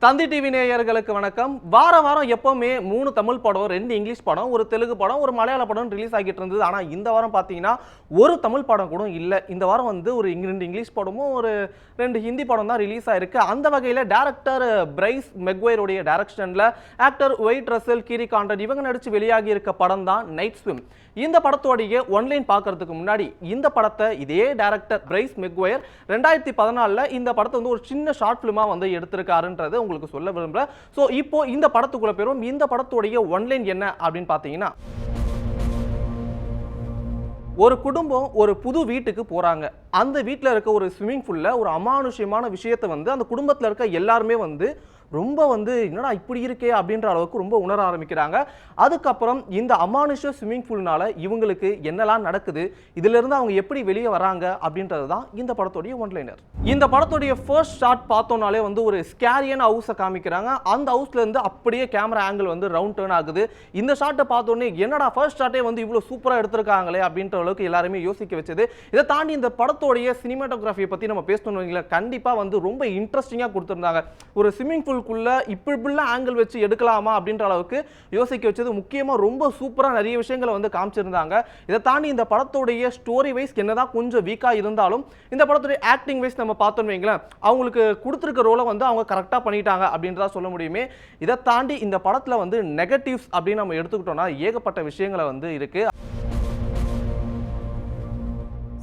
தந்தி TV நேயர்களுக்கு வணக்கம். வாரம் எப்பவுமே 3 தமிழ் படம், 2 இங்கிலீஷ் படம், ஒரு தெலுங்கு படம், ஒரு மலையாள படம் ரிலீஸ் ஆகிட்டு இருந்தது. ஆனா இந்த வாரம் பாத்தீங்கன்னா ஒரு தமிழ் படம் கூட இல்ல. இந்த வாரம் வந்து ஒரு 2 இங்கிலீஷ் படமும் ஒரு 2 ஹிந்தி படம் தான் ரிலீஸ் ஆயிருக்கு. அந்த வகையில டைரக்டர் பிரைஸ் மெக்வைர் உடைய டைரக்ஷன்ல ஆக்டர் ஒயிட் ரசல், கீரி காண்டன் இவங்க நடிச்சு வெளியாகி இருக்க படம் தான் நைட் ஸ்விம். இந்த படத்தோடைய ஒன்லைன் பார்க்கறதுக்கு முன்னாடி இந்த படத்தை இதே டைரக்டர் பிரைஸ் மெக்வைர் 2014ல இந்த படத்தை வந்து ஒரு சின்ன ஷார்ட் பிலிமா வந்து எடுத்திருக்காருன்றது உங்களுக்கு சொல்ல விரும்புறேன். சோ இப்போ இந்த படத்துக்குள்ள போறோம். இந்த படத்தோடைய ஒன்லைன் என்ன அப்படின்னு பாத்தீங்கன்னா, ஒரு குடும்பம் ஒரு புது வீட்டுக்கு போறாங்க. அந்த வீட்டில் இருக்க ஒரு ஸ்விம்மிங் பூல்ல ஒரு அமானுஷ்யமான விஷயத்தை வந்து அந்த குடும்பத்தில் இருக்க எல்லாருமே வந்து ரொம்ப வந்து என்னடா இப்படி இருக்கே அப்படின்ற அளவுக்கு ரொம்ப உணர ஆரம்பிக்கிறாங்க. அதுக்கப்புறம் இந்த அமானுஷ ஸ்விம்மிங் பூல்னால இவங்களுக்கு என்னெல்லாம் நடக்குது, இதுல இருந்து அவங்க எப்படி வெளியே வராங்க அப்படின்றது தான் இந்த படத்தோடைய ஒன்லைனர். இந்த படத்தோடைய ஃபர்ஸ்ட் ஷாட் பார்த்தோம்னாலே வந்து ஒரு ஸ்கேரியான ஹவுஸை காமிக்கிறாங்க. அந்த ஹவுஸ்ல இருந்து அப்படியே கேமரா ஆங்கிள் வந்து ரவுண்ட் டர்ன் ஆகுது. இந்த ஷாட்டை பார்த்தோன்னே என்னடா ஃபர்ஸ்ட் ஷாட்டே வந்து இவ்வளோ சூப்பராக எடுத்திருக்காங்களே அப்படின்ற அளவுக்கு எல்லாருமே யோசிக்க வச்சது. இதை தாண்டி இந்த படத்தோடைய சினிமாட்டோகிராஃபியை பற்றி நம்ம பேசணும்னு கண்டிப்பாக வந்து ரொம்ப இன்ட்ரெஸ்டிங்காக கொடுத்துருந்தாங்க. ஒரு ஸ்விம்மிங் பூல் இப்படிலாம் ஆங்கிள் வச்சு எடுக்கலாமா அப்படின்ற அளவுக்கு யோசிக்க வச்சது. முக்கியமா ரொம்ப சூப்பரா நிறைய விஷயங்களை வந்து காமிச்சிருந்தாங்க. இதை தாண்டி இந்த படத்தோடைய ஸ்டோரி வைஸ் என்னதான் கொஞ்சம் வீக்கா இருந்தாலும் இந்த படத்துடைய ஆக்டிங் வைஸ் நம்ம பார்த்தோம் வைங்களேன், அவங்களுக்கு கொடுத்துருக்க ரோலை வந்து அவங்க கரெக்டா பண்ணிட்டாங்க அப்படின்றத சொல்ல முடியுமே. இதை தாண்டி இந்த படத்துல வந்து நெகட்டிவ்ஸ் அப்படின்னு நம்ம எடுத்துக்கிட்டோம்னா ஏகப்பட்ட விஷயங்களை வந்து இருக்கு.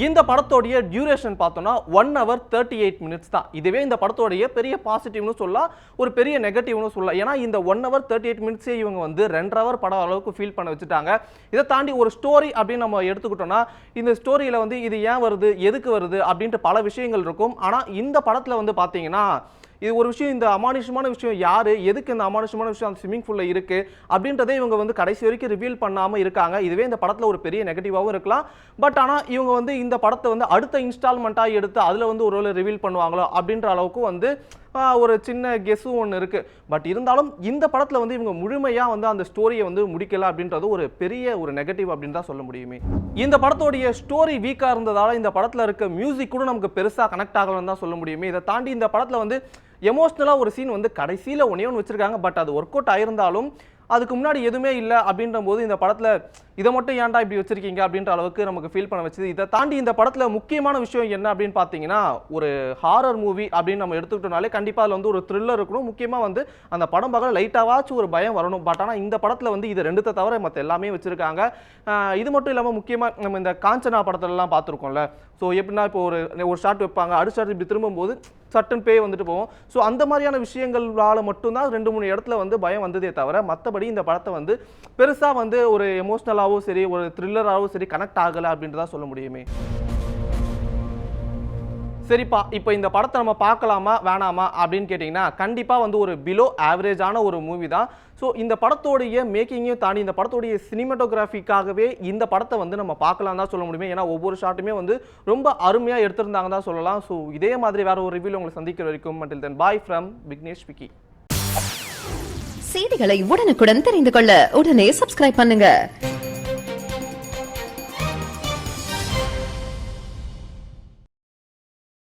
இந்த படத்தோடைய டியூரேஷன் பார்த்தோம்னா 1 hour 38 minutes தான். இதுவே இந்த படத்தோடைய பெரிய பாசிட்டிவ்னு சொல்லலாம், ஒரு பெரிய நெகட்டிவ்னு சொல்லலாம். ஏன்னா இந்த 1 hour 38 minutes இவங்க வந்து 2 hour படம் அளவுக்கு ஃபீல் பண்ண வச்சுட்டாங்க. இதை தாண்டி ஒரு ஸ்டோரி அப்படின்னு நம்ம எடுத்துக்கிட்டோம்னா இந்த ஸ்டோரியில வந்து இது ஏன் வருது, எதுக்கு வருது அப்படின்ட்டு பல விஷயங்கள் இருக்கும். ஆனா இந்த படத்துல வந்து பாத்தீங்கன்னா இது ஒரு விஷயம், இந்த அமானுஷமான விஷயம் யாரு, எதுக்கு இந்த அமானுஷமான விஷயம் அந்த ஸ்விம்மிங் பூல்ல இருக்கு அப்படின்றதே இவங்க வந்து கடைசி வரைக்கும் ரிவீல் பண்ணாம இருக்காங்க. இதுவே இந்த படத்துல ஒரு பெரிய நெகட்டிவாகவும் இருக்கலாம். பட் ஆனா இவங்க வந்து இந்த படத்தை வந்து அடுத்த இன்ஸ்டால்மெண்டா எடுத்து அதுல வந்து ஒரு ரிவீல் பண்ணுவாங்களோ அப்படின்ற அளவுக்கு வந்து ஒரு சின்ன கெஸ்ஸும் ஒன்று இருக்கு. பட் இருந்தாலும் இந்த படத்துல வந்து இவங்க முழுமையா வந்து அந்த ஸ்டோரியை வந்து முடிக்கல அப்படின்றது ஒரு பெரிய ஒரு நெகட்டிவ் அப்படின்னு தான் சொல்ல முடியுமே. இந்த படத்தோடைய ஸ்டோரி வீக்கா இருந்ததால இந்த படத்துல இருக்க மியூசிக் கூட நமக்கு பெருசா கனெக்ட் ஆகலன்னு தான் சொல்ல முடியுமே. இதை தாண்டி இந்த படத்துல வந்து எமோஷனலா ஒரு சீன் வந்து கடைசியில ஒன்னே ஒன்று வச்சிருக்காங்க. பட் அது ஒர்க் அவுட் ஆயிருந்தாலும் அதுக்கு முன்னாடி எதுவுமே இல்லை அப்படின்ற போது இந்த படத்துல இதை மட்டும் ஏன்டா இப்படி வச்சிருக்கீங்க அப்படின்ற அளவுக்கு நமக்கு ஃபீல் பண்ண வச்சது. இதை தாண்டி இந்த படத்துல முக்கியமான விஷயம் என்ன அப்படின்னு பார்த்தீங்கன்னா, ஒரு ஹாரர் மூவி அப்படின்னு நம்ம எடுத்துக்கிட்டோம்னாலே கண்டிப்பா அதில் வந்து ஒரு த்ரில்லர் இருக்கணும். முக்கியமா வந்து அந்த படம் பார்க்க லைட்டாவாச்சும் ஒரு பயம் வரணும். பட் ஆனால் இந்த படத்துல வந்து இது ரெண்டுத்தை தவிர மற்ற எல்லாமே வச்சிருக்காங்க. இது மட்டும் இல்லாமல் முக்கியமா நம்ம இந்த காஞ்சனா படத்துலலாம் பார்த்துருக்கோம்ல. ஸோ எப்படின்னா இப்போ ஒரு ஷாட் வைப்பாங்க, அடுத்த ஷாட் இப்படி திரும்பும்போது சட்டன் பேய் வந்துட்டு போவோம். ஸோ அந்த மாதிரியான விஷயங்களால மட்டும்தான் 2-3 இடத்துல வந்து பயம் வந்ததே தவிர மற்றபடி இந்த படத்தை வந்து பெருசா வந்து ஒரு எமோஷனலாகவும் சரி, ஒரு த்ரில்லராகவும் சரி கனெக்ட் ஆகலை அப்படின்றதா சொல்ல முடியுமே. சரிப்பா, இப்போ இந்த படத்தை நம்ம பார்க்கலாமா வேணாமா அப்படின்னு கேட்டிங்கன்னா கண்டிப்பா வந்து ஒரு பிலோ ஆவரேஜான ஒரு மூவி தான். ஸோ இந்த படத்தோடைய மேக்கிங்கையும் தாண்டி இந்த படத்தோடைய சினிமாட்டோகிராஃபிக்காகவே இந்த படத்தை வந்து நம்ம பார்க்கலாம் தான் சொல்ல முடியுமே. ஏன்னா ஒவ்வொரு ஷாட்டுமே வந்து ரொம்ப அருமையாக எடுத்திருந்தாங்க தான் சொல்லலாம். ஸோ இதே மாதிரி வேற ஒரு ரிவ்யூல உங்களை சந்திக்கிற வரைக்கும் until then bye from Vignesh Vicky. செய்திகளை உடனுக்குடன் தெரிந்து கொள்ள உடனே சப்ஸ்கிரைப் பண்ணுங்க.